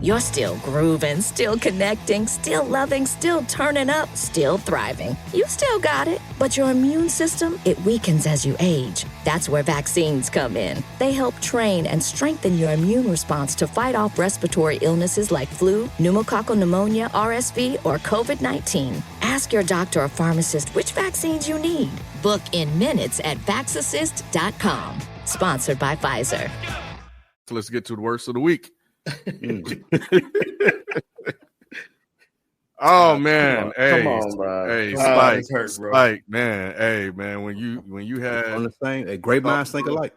You're still grooving, still connecting, still loving, still turning up, still thriving. You still got it, but your immune system, it weakens as you age. That's where vaccines come in. They help train and strengthen your immune response to fight off respiratory illnesses like flu, pneumococcal pneumonia, RSV, or COVID-19. Ask your doctor or pharmacist which vaccines you need. Book in minutes at vaxassist.com. Sponsored by Pfizer. So let's get to the worst of the week. Oh man, come on, bro. Hey, Spike, man. Hey, man, when you had on the thing, a great minds think alike.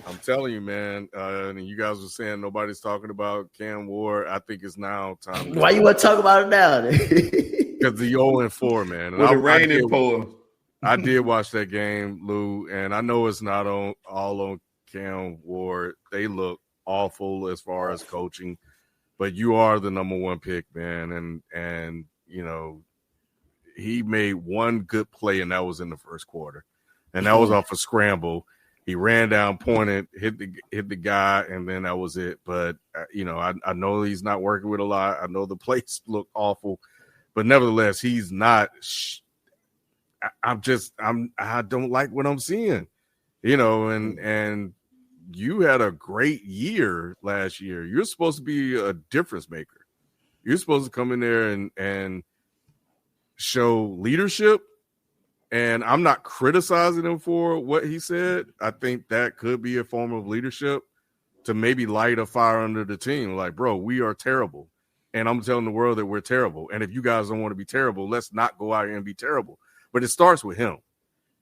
I'm telling you, man. And you guys were saying nobody's talking about Cam Ward. I think it's now time. Why you want to talk about it now? Because the 0-4, man. And with the rain and pour. I did watch that game, Lou, and I know it's not all on Cam Ward. They look awful as far as coaching, but you are the number one pick, man. And you know, he made one good play, and that was in the first quarter, and that was off a scramble. He ran down, pointed, hit the guy, and then that was it. But you know, I know he's not working with a lot. I know the plays look awful, but nevertheless, he's not. I don't like what I'm seeing, you know, and you had a great year last year. You're supposed to be a difference maker. You're supposed to come in there and show leadership. And I'm not criticizing him for what he said. I think that could be a form of leadership to maybe light a fire under the team. Like, bro, we are terrible. And I'm telling the world that we're terrible. And if you guys don't want to be terrible, let's not go out here and be terrible. But it starts with him.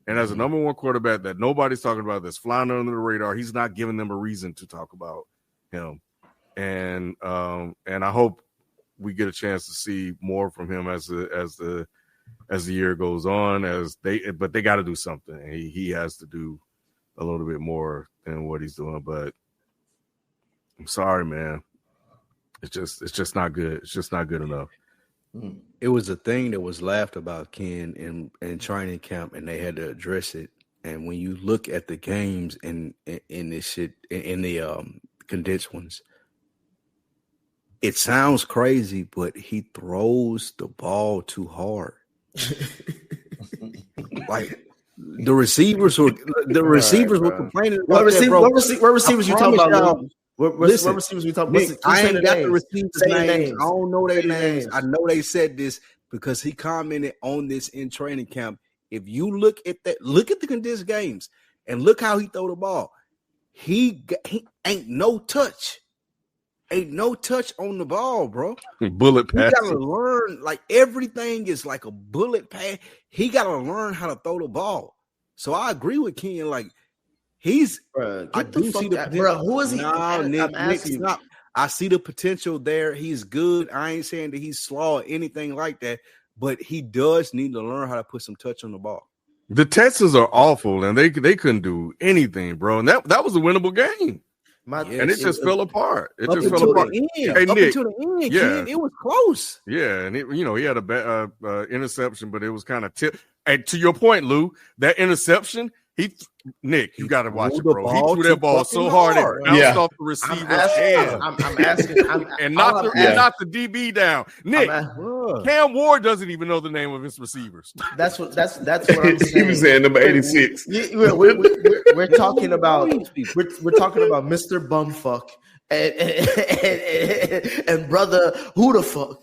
And as a number one quarterback that nobody's talking about, that's flying under the radar, he's not giving them a reason to talk about him. And I hope we get a chance to see more from him as the year goes on. But they got to do something. And he has to do a little bit more than what he's doing. But I'm sorry, man. It's just not good. It's just not good enough. It was a thing that was laughed about, Ken, in training camp, and they had to address it. And when you look at the games in this shit, in the condensed ones, it sounds crazy, but he throws the ball too hard. Like the receivers were complaining about what receivers you talking about? What receivers we talking about? I ain't got the receivers' names. I don't know their names. I know they said this because he commented on this in training camp. If you look at the condensed games and look how he throw the ball. He ain't no touch. Ain't no touch on the ball, bro. Bullet pass. He gotta learn, like everything is like a bullet pass. He gotta learn how to throw the ball. So I agree with Ken. Like he's, I do see the potential. Bro, who is he? No, Nick, stop. I see the potential there. He's good. I ain't saying that he's slaw or anything like that, but he does need to learn how to put some touch on the ball. The Texans are awful, and they couldn't do anything, bro. And that was a winnable game. And it just fell apart. It just fell apart. Up until the end, Ken, it was close. Yeah, and he had a interception, but it was kind of tip. And to your point, Lou, that interception, Nick, you got to watch it, bro. He threw that ball so hard it bounced off the receiver's head. I'm asking, and not the DB down. Nick, Cam Ward doesn't even know the name of his receivers. That's what I'm saying. He was saying number 86. We're talking about Mr. Bumfuck and brother who the fuck.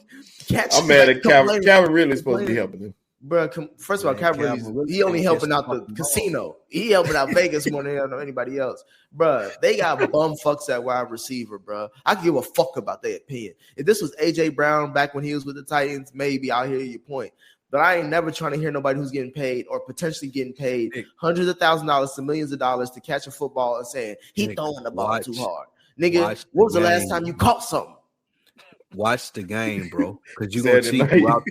I'm mad at Calvin. Calvin really supposed to be helping him. Bro, first of all, Calvin, he only helping out the casino. He helping out Vegas more than anybody else. Bro, they got bum fucks at wide receiver, bro. I can give a fuck about their opinion. If this was A.J. Brown back when he was with the Titans, maybe I'll hear your point. But I ain't never trying to hear nobody who's getting paid or potentially getting paid hundreds of $1,000s to millions of dollars to catch a football and saying he throwing the ball too hard. Nigga, when was the last time you caught something? Watch the game, bro. Because you're going to see throughout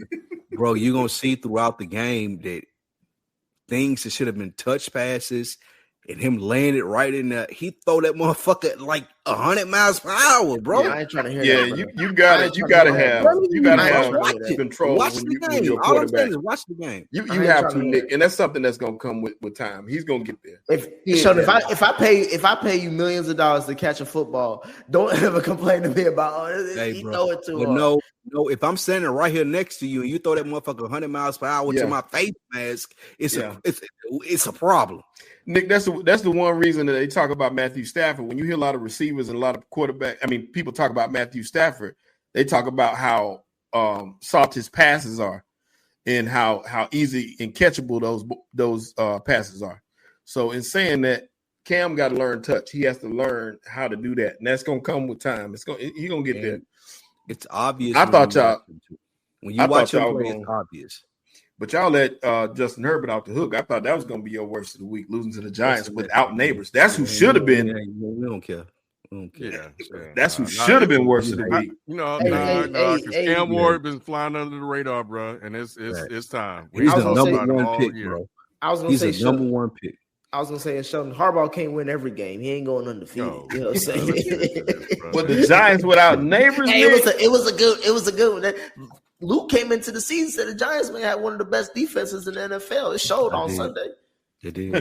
bro, you're going to see throughout the game that things that should have been touch passes and him landed right in there. He throw that motherfucker like 100 miles per hour, bro. Yeah, I ain't trying to hear Yeah, that. you gotta have control watch when the game. you're a All I'm saying quarterback. is watch the game. You have to, Nick, and that's something that's gonna come with time. He's gonna get there. If I pay you millions of dollars to catch a football, don't ever complain to me about he throw it too hard. No, if I'm standing right here next to you and you throw that motherfucker 100 miles per hour to my face mask, it's a problem. Nick, that's the one reason that they talk about Matthew Stafford. When you hear a lot of receivers and a lot of people talk about Matthew Stafford, they talk about how soft his passes are and how easy and catchable those passes are. So in saying that, Cam got to learn touch. He has to learn how to do that, and that's gonna come with time. He's gonna get there. It's obvious. I thought y'all when you watch him play, it's obvious. But y'all let Justin Herbert out the hook. I thought that was going to be your worst of the week, losing to the Giants without Neighbors. That's who should have been. We don't care. Yeah. That's who should have been worst of the week. Because Cam Ward been flying under the radar, bro, and it's time. He's the number one pick, bro. He's the number one pick. I was gonna say, Sheldon Harbaugh can't win every game. He ain't going undefeated. No. You know what I'm saying? But the Giants without Neighbors, it was a good one. Luke came into the season said the Giants may have one of the best defenses in the NFL. It showed on Sunday. It did.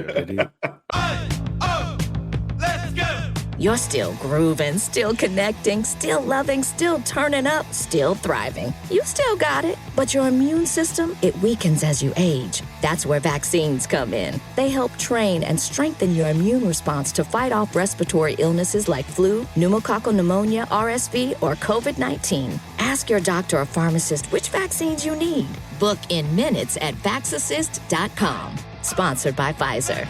Let's go. You're still grooving, still connecting, still loving, still turning up, still thriving. You still got it, but your immune system, it weakens as you age. That's where vaccines come in. They help train and strengthen your immune response to fight off respiratory illnesses like flu, pneumococcal pneumonia, RSV, or COVID-19. Ask your doctor or pharmacist which vaccines you need. Book in minutes at VaxAssist.com. Sponsored by Pfizer.